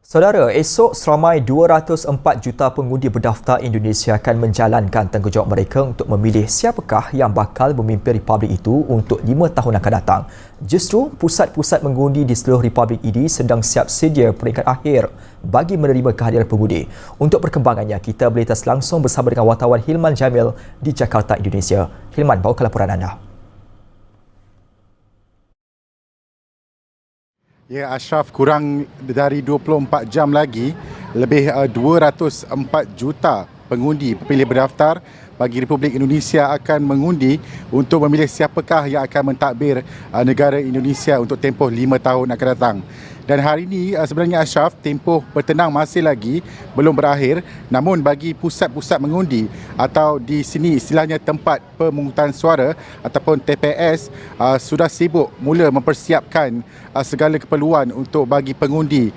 Saudara, esok seramai 204 juta pengundi berdaftar Indonesia akan menjalankan tanggungjawab mereka untuk memilih siapakah yang bakal memimpin Republik itu untuk 5 tahun akan datang. Justru, pusat-pusat mengundi di seluruh Republik ini sedang siap sedia peringkat akhir bagi menerima kehadiran pengundi. Untuk perkembangannya, kita berlintas langsung bersama dengan wartawan Hilman Jamil di Jakarta, Indonesia. Hilman, bawakan laporan anda. Ya, Ashraf, kurang dari 24 jam lagi, lebih 204 juta pengundi pemilih berdaftar bagi Republik Indonesia akan mengundi untuk memilih siapakah yang akan mentadbir negara Indonesia untuk tempoh 5 tahun akan datang. Dan hari ini sebenarnya, Ashraf, tempoh bertenang masih lagi belum berakhir, namun bagi pusat-pusat mengundi atau di sini istilahnya tempat pemungutan suara ataupun TPS sudah sibuk mula mempersiapkan segala keperluan untuk bagi pengundi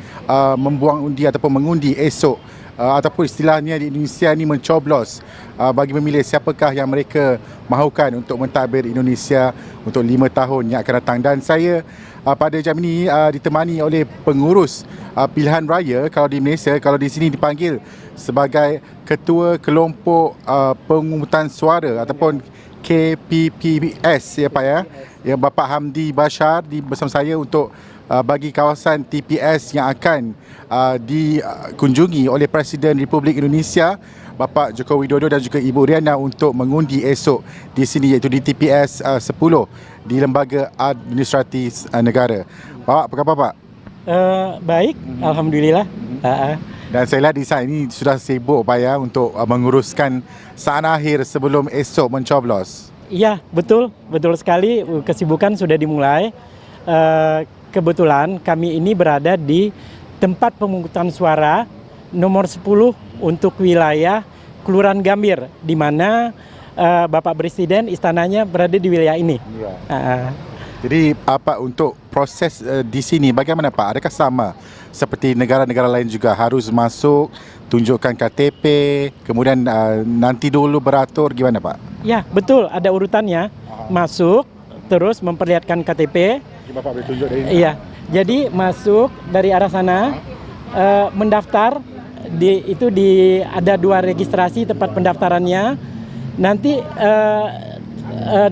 membuang undi ataupun mengundi esok, ataupun istilahnya di Indonesia ni mencoblos bagi memilih siapakah yang mereka mahukan untuk mentadbir Indonesia untuk 5 tahun yang akan datang. Dan saya pada jam ini ditemani oleh pengurus pilihan raya kalau di Malaysia, kalau di sini dipanggil sebagai Ketua Kelompok Pemungutan Suara ataupun KPPS ya Pak ya, Bapak Hamdi Bashar bersama saya untuk bagi kawasan TPS yang akan dikunjungi oleh Presiden Republik Indonesia Bapak Joko Widodo dan juga Ibu Riana untuk mengundi esok di sini, iaitu di TPS 10 di Lembaga Administratif Negara. Pak, apa khabar Pak? Baik, Alhamdulillah. Dan saya lihat di saat ini sudah sibuk Pak ya untuk menguruskan saat akhir sebelum esok mencoblos. Iya, betul sekali. Kesibukan sudah dimulai. Kebetulan kami ini berada di tempat pemungutan suara nomor 10 untuk wilayah Kelurahan Gambir, di mana Bapak Presiden istananya berada di wilayah ini. Ya. Jadi apa untuk proses di sini bagaimana Pak? Adakah sama seperti negara-negara lain juga harus masuk, tunjukkan KTP, kemudian nanti dulu beratur, gimana Pak? Ya, betul, ada urutannya. Masuk, terus memperlihatkan KTP. Bapak boleh tunjuk dari ini? Iya, jadi masuk dari arah sana, mendaftar. Ada 2 registrasi tempat pendaftarannya. Nanti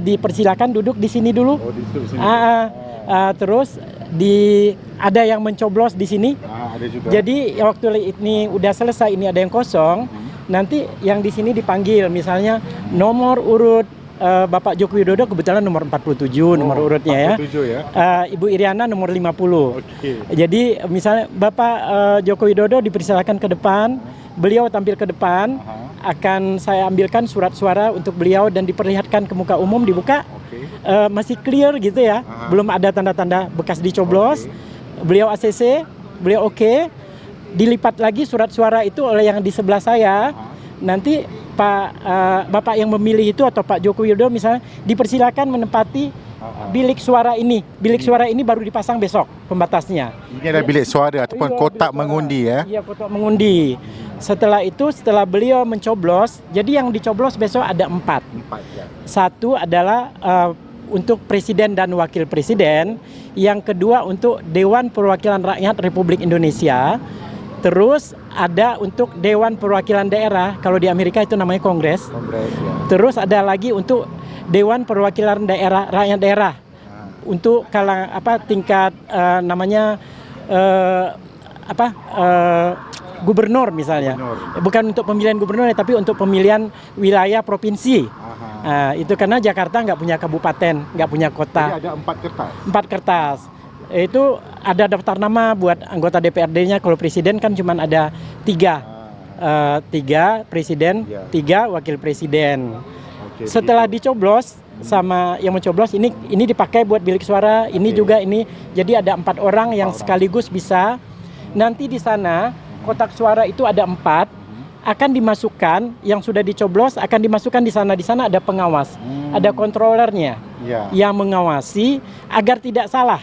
dipersilakan duduk di sini dulu. Oh, di sini. Terus ada yang mencoblos di sini. Ada juga. Jadi waktu ini udah selesai, ini ada yang kosong. Nanti yang di sini dipanggil, misalnya nomor urut Bapak Joko Widodo kebetulan nomor 47 nomor urutnya 47 ya. Ibu Iriana nomor 50. Okay. Jadi misalnya Bapak Joko Widodo dipersilakan ke depan, beliau tampil ke depan, akan saya ambilkan surat suara untuk beliau dan diperlihatkan ke muka umum, dibuka. Okay. Masih clear gitu ya, belum ada tanda-tanda bekas dicoblos. Beliau ACC, beliau oke. Dilipat lagi surat suara itu oleh yang di sebelah saya. Nanti Bapak yang memilih itu atau Pak Joko Widodo misalnya dipersilakan menempati bilik suara ini. Bilik suara ini baru dipasang besok pembatasnya. Ini adalah bilik suara ataupun kotak mengundi ya? Iya, kotak mengundi. Setelah itu, setelah beliau mencoblos, jadi yang dicoblos besok ada 4. Ya. Satu adalah untuk Presiden dan Wakil Presiden. Yang kedua untuk Dewan Perwakilan Rakyat Republik Indonesia. Terus ada untuk Dewan Perwakilan Daerah, kalau di Amerika itu namanya Kongres ya. Terus ada lagi untuk Dewan Perwakilan Daerah, Rakyat Daerah. Untuk tingkat namanya gubernur misalnya. Bukan untuk pemilihan gubernur tapi untuk pemilihan wilayah provinsi. Itu karena Jakarta nggak punya kabupaten, nggak punya kota. Jadi ada 4 kertas. 4 kertas. Itu ada daftar nama buat anggota DPRD-nya. Kalau presiden kan cuma ada 3. 3 presiden, 3 wakil presiden. Setelah dicoblos sama yang mencoblos, ini dipakai buat bilik suara, ini juga ini. Jadi ada 4 orang yang sekaligus bisa. Nanti di sana kotak suara itu ada 4, akan dimasukkan yang sudah dicoblos, akan dimasukkan di sana. Di sana ada pengawas, ada kontrolernya yang mengawasi agar tidak salah.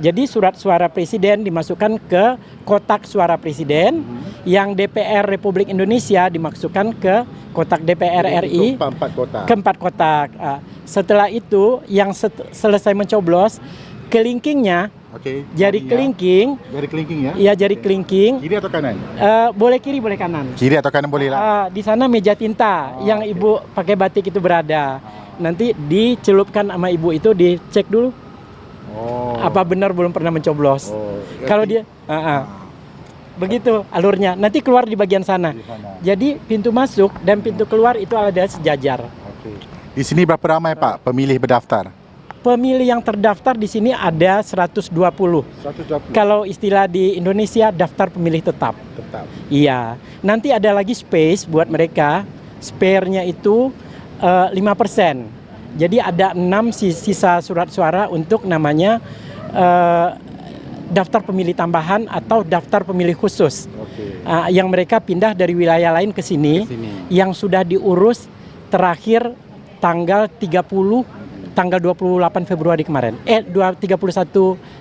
Jadi surat suara presiden dimasukkan ke kotak suara presiden, yang DPR Republik Indonesia dimasukkan ke kotak DPR RI, ke 4 kotak. Setelah itu yang selesai mencoblos, kelingkingnya Okey. Jari kelingking. Jari kelingking ya? Iya, jari kelingking. Kiri atau kanan? Boleh kiri, boleh kanan. Kiri atau kanan boleh lah. Di sana meja tinta yang ibu pakai batik itu berada. Nanti dicelupkan sama ibu itu, dicek dulu apa benar belum pernah mencoblos. Kalau dia begitu alurnya. Nanti keluar di bagian sana. Jadi pintu masuk dan pintu keluar itu ada sejajar. Di sini berapa ramai Pak pemilih berdaftar? Pemilih yang terdaftar di sini ada 120. 120. Kalau istilah di Indonesia daftar pemilih tetap. Tetap. Iya. Nanti ada lagi space buat mereka. Spare-nya itu 5%. Jadi ada 6 sisa surat suara untuk namanya daftar pemilih tambahan atau daftar pemilih khusus. Yang mereka pindah dari wilayah lain ke sini. Yang sudah diurus terakhir tanggal 28 Februari kemarin. 31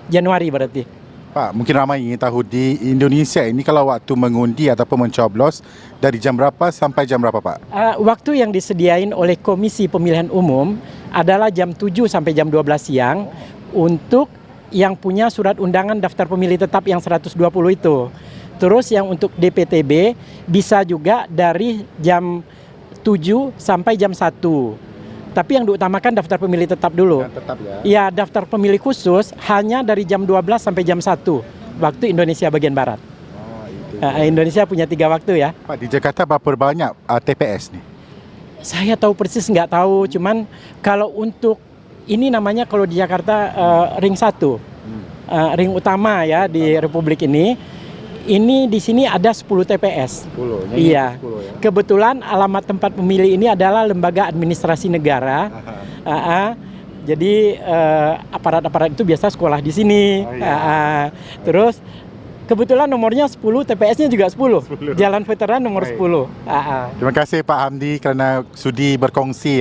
Januari berarti. Pak, mungkin ramai ingin tahu di Indonesia ini kalau waktu mengundi ataupun mencoblos dari jam berapa sampai jam berapa Pak? Waktu yang disediain oleh Komisi Pemilihan Umum adalah jam 7 sampai jam 12 siang untuk yang punya surat undangan daftar pemilih tetap yang 120 itu. Terus yang untuk DPTB bisa juga dari jam 7 sampai jam 1. Tapi yang diutamakan daftar pemilih tetap dulu. Tetap ya. Ya, daftar pemilih khusus hanya dari jam 12 sampai jam 1 waktu Indonesia bagian barat. Indonesia punya 3 waktu ya. Pak, di Jakarta berapa banyak TPS nih? Saya tahu persis nggak tahu, cuman kalau untuk ini namanya kalau di Jakarta ring 1. Ring utama ya di Republik ini. Ini di sini ada 10 TPS. 10. Iya. 10 ya. Kebetulan alamat tempat pemilih ini adalah Lembaga Administrasi Negara. Jadi aparat-aparat itu biasa sekolah di sini. Terus kebetulan nomornya 10, TPS-nya juga 10. Jalan Veteran nomor 10. Terima kasih Pak Hamdi kerana sudi berkongsi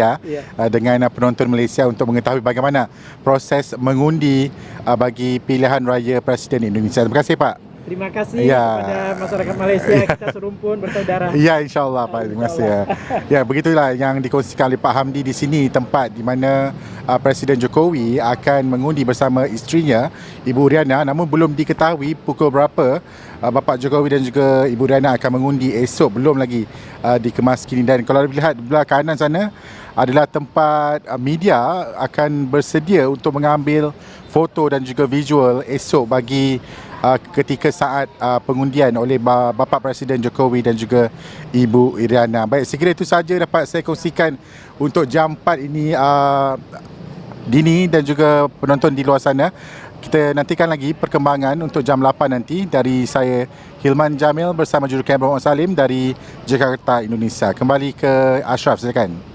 dengan penonton Malaysia untuk mengetahui bagaimana proses mengundi bagi pilihan raya Presiden Indonesia. Terima kasih Pak. Terima kasih kepada masyarakat Malaysia, kita serumpun bersaudara. Ya, insyaAllah Pak. Terima kasih ya. Ya, begitulah yang dikongsikan oleh Pak Hamdi di sini, tempat di mana Presiden Jokowi akan mengundi bersama isterinya, Ibu Riana. Namun belum diketahui pukul berapa Bapak Jokowi dan juga Ibu Riana akan mengundi esok. Belum lagi dikemas kini. Dan kalau dilihat di belah kanan sana adalah tempat media akan bersedia untuk mengambil foto dan juga visual esok bagi ketika saat pengundian oleh Bapa Presiden Jokowi dan juga Ibu Iriana. Baik, sekiranya itu saja dapat saya kongsikan untuk jam 4 ini Dini dan juga penonton di luar sana. Kita nantikan lagi perkembangan untuk jam 8 nanti. Dari saya Hilman Jamil bersama jurukamera Muhammad Salim dari Jakarta, Indonesia. Kembali ke Ashraf, silakan.